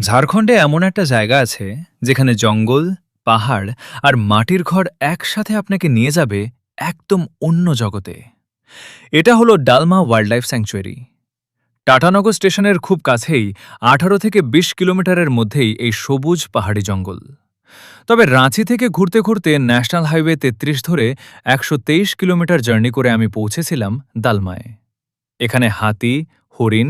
ঝাড়খণ্ডে এমন একটা জায়গা আছে যেখানে জঙ্গল, পাহাড় আর মাটির ঘর একসাথে আপনাকে নিয়ে যাবে একদম অন্য জগতে। এটা হলো ডালমা ওয়াইল্ডলাইফ স্যাংচুয়ারি। টাটানগর স্টেশনের খুব কাছেই 18 থেকে 20 কিলোমিটারের মধ্যেই এই সবুজ পাহাড়ি জঙ্গল। তবে রাঁচি থেকে ঘুরতে ঘুরতে ন্যাশনাল হাইওয়ে 33 ধরে 123 কিলোমিটার জার্নি করে আমি পৌঁছেছিলাম দালমায়। এখানে হাতি, হরিণ,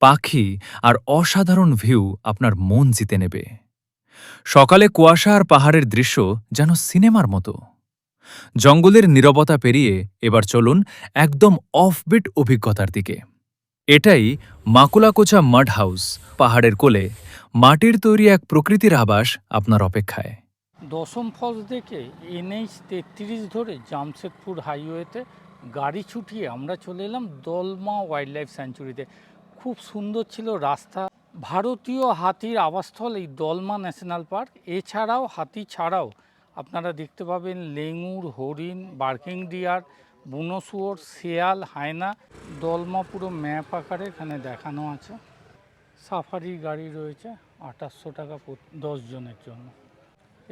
পাখি আর অসাধারণ ভিউ আপনার মন জিতে নেবে। সকালে কুয়াশা আর পাহাড়ের দৃশ্য যেন সিনেমার মতো। জঙ্গলের নীরবতা পেরিয়ে এবার চলুন একদম অফবিট অভিজ্ঞতার দিকে। এটাই মাকুলাকোচা মাড হাউস, পাহাড়ের কোলে মাটির তৈরি এক প্রকৃতির আবাস আপনার অপেক্ষায়। দশম ফলস দেখে NH 33 ধরে জামশেদপুর হাইওয়েতে গাড়ি ছুটিয়ে আমরা চলে এলাম দলমা ওয়াইল্ড লাইফ স্যাংচুরিতে। খুব সুন্দর ছিল রাস্তা। ভারতীয় হাতির আবাসস্থল এই দলমা ন্যাশনাল পার্ক। এছাড়াও হাতি ছাড়াও আপনারা দেখতে পাবেন লেঙুর, হরিণ, বার্কিং ডিয়ার, বুনো শুয়োর, শেয়াল, হায়না। দলমা পুরো ম্যাপ আকারে এখানে দেখানো আছে। সাফারি গাড়ি রয়েছে 2800 টাকা 10 জনের জন্য।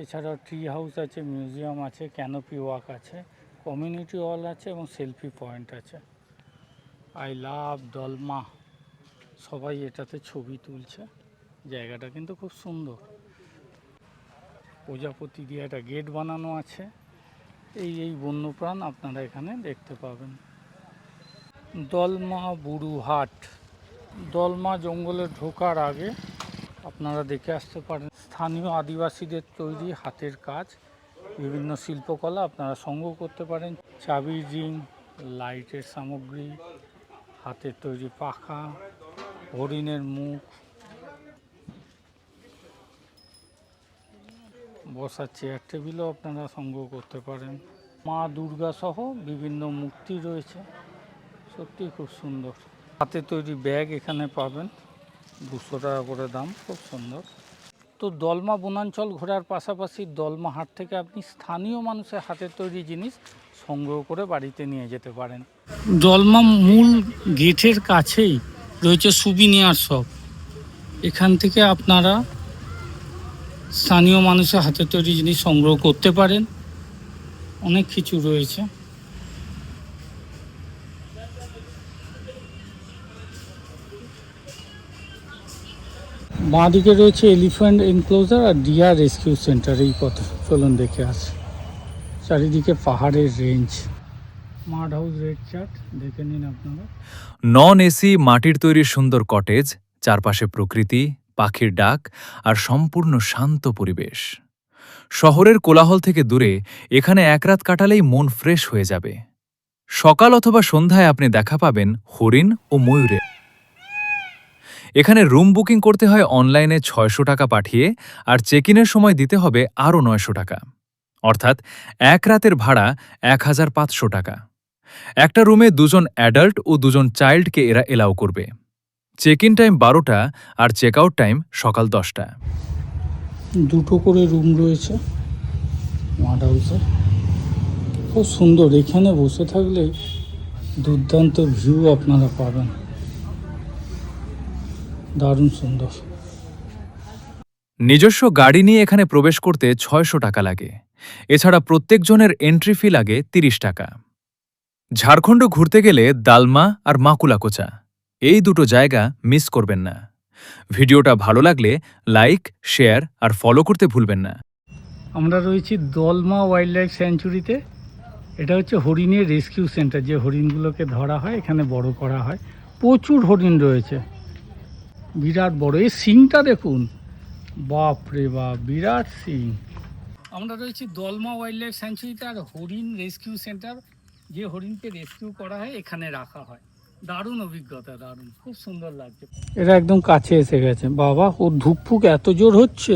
এছাড়াও ট্রি হাউস আছে, মিউজিয়াম আছে, ক্যানোপি ওয়াক আছে, কমিউনিটি হল আছে এবং সেলফি পয়েন্ট আছে। আই লাভ দলমা, সবাই এটাতে ছবি তুলছে। জায়গাটা কিন্তু খুব সুন্দর। প্রজাপতি দিয়ে একটা গেট বানানো আছে। এই বন্যপ্রাণ আপনারা এখানে দেখতে পাবেন। দলমা বুরুহাট, দলমা জঙ্গলে ঢোকার আগে আপনারা দেখে আসতে পারেন স্থানীয় আদিবাসীদের তৈরি হাতের কাজ, বিভিন্ন শিল্পকলা আপনারা সংগ্রহ করতে পারেন। চাবির রিং, লাইটের সামগ্রী, হাতের তৈরি পাখা, হরিণের মুখ, বসার চেয়ার টেবিলও আপনারা সংগ্রহ করতে পারেন। মা দুর্গা সহ বিভিন্ন মূর্তি রয়েছে, সত্যি খুব সুন্দর। হাতে তৈরি ব্যাগ এখানে পাবেন, 200 টাকা করে দাম, খুব সুন্দর। তো দলমা বনাঞ্চল ঘোরার পাশাপাশি দলমা হাট থেকে আপনি স্থানীয় মানুষের হাতের তৈরি জিনিস সংগ্রহ করে বাড়িতে নিয়ে যেতে পারেন। দলমা মূল গেটের কাছেই রয়েছে সুবিনিয়ার শপ। এখান থেকে আপনারা স্থানীয় মানুষের হাতের তৈরি জিনিস সংগ্রহ করতে পারেন। অনেক কিছু রয়েছে। বাঁ দিকে রয়েছে এলিফ্যান্ট এনক্লোজার আর ডিয়ার রেস্কিউ সেন্টার। এই পথে চলুন দেখে আসি। চারিদিকে পাহাড়ের রেঞ্জ। মাড হাউস রেড চার্ট দেখে নিন আপনারা। নন এসি মাটির তৈরি সুন্দর কটেজ, চারপাশে প্রকৃতি, পাখির ডাক আর সম্পূর্ণ শান্ত পরিবেশ। শহরের কোলাহল থেকে দূরে এখানে এক রাত কাটালেই মন ফ্রেশ হয়ে যাবে। সকাল অথবা সন্ধ্যায় আপনি দেখা পাবেন হরিণ ও ময়ূরে। এখানে রুম বুকিং করতে হয় অনলাইনে 600 টাকা পাঠিয়ে, আর চেক ইনের সময় দিতে হবে আরও 900 টাকা, অর্থাৎ এক রাতের ভাড়া 1500 টাকা। একটা রুমে 2 জন অ্যাডাল্ট ও 2 জন চাইল্ডকে এরা এলাও করবে। চেক ইন টাইম 12টা আর চেক আউট টাইম সকাল 10টা। 2টো করে রুম রয়েছে মাড হাউসে। খুব সুন্দর, এখানে বসে থাকলে দুর্দান্ত ভিউ আপনারা পাবেন। দারুণ সুন্দর। নিজস্ব গাড়ি নিয়ে এখানে প্রবেশ করতে 600 টাকা লাগে। এছাড়া প্রত্যেকজনের এন্ট্রি ফি লাগে 30 টাকা। ঝাড়খণ্ড ঘুরতে গেলে দালমা আর মাকুলাকোচা, এই দুটো জায়গা মিস করবেন না। ভিডিওটা ভালো লাগলে লাইক, শেয়ার আর ফলো করতে ভুলবেন না। আমরা রয়েছি দলমা ওয়াইল্ড লাইফ স্যাংচুরিতে। এটা হচ্ছে হরিণের রেস্কিউ সেন্টার। যে হরিণগুলোকে ধরা হয় এখানে বড় করা হয়। প্রচুর হরিণ রয়েছে, বিরাট বড়। এই সিংটা দেখুন, বাপ রে বাপ, বিরাট সিং। আমরা রয়েছি দলমা ওয়াইল্ড লাইফ স্যাংচুরিতে আর হরিণ রেস্কিউ সেন্টার। যে হরিণকে রেস্কিউ করা হয় এখানে রাখা হয়। দারুণ অভিজ্ঞতা, দারুণ, খুব সুন্দর লাগছে। এরা একদম কাছে এসে গেছে। বাবা, ওর ধুকপুক এত জোর হচ্ছে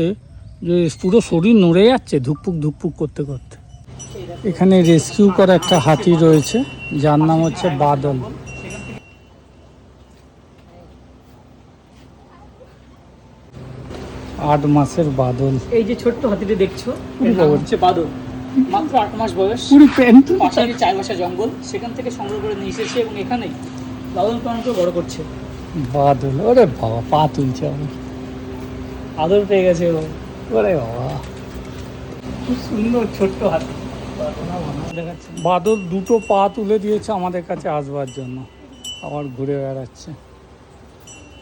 যে পুরো শরীর নড়ে যাচ্ছে ধুকপুক ধুকপুক করতে করতে। এখানে রেস্কিউ করা একটা হাতি রয়েছে যার নাম হচ্ছে বাদল। 8 মাসের বাদল। এই যে ছোট্ট হাতিটি দেখছো, এর নাম হচ্ছে বাদল। মাত্র 8 মাস বয়স। পুরো প্যান্ট। পাশে 4 মাসের জঙ্গল, সেখান থেকে সংগ্রহ করে নিয়ে এসেছে এবং এখানেই লালন পালন করে বড় করছে। বাদল, ওরে বাবা, পা তুলছে আমার। আদর পেয়ে গেছে ও। ওরে বাবা, খুব সুন্দর ছোট্ট হাতি। দেখাচ্ছে বাদল দুটো পা তুলে দিয়েছে আমাদের কাছে আসবার জন্য, আবার ঘুরে বেড়াচ্ছে।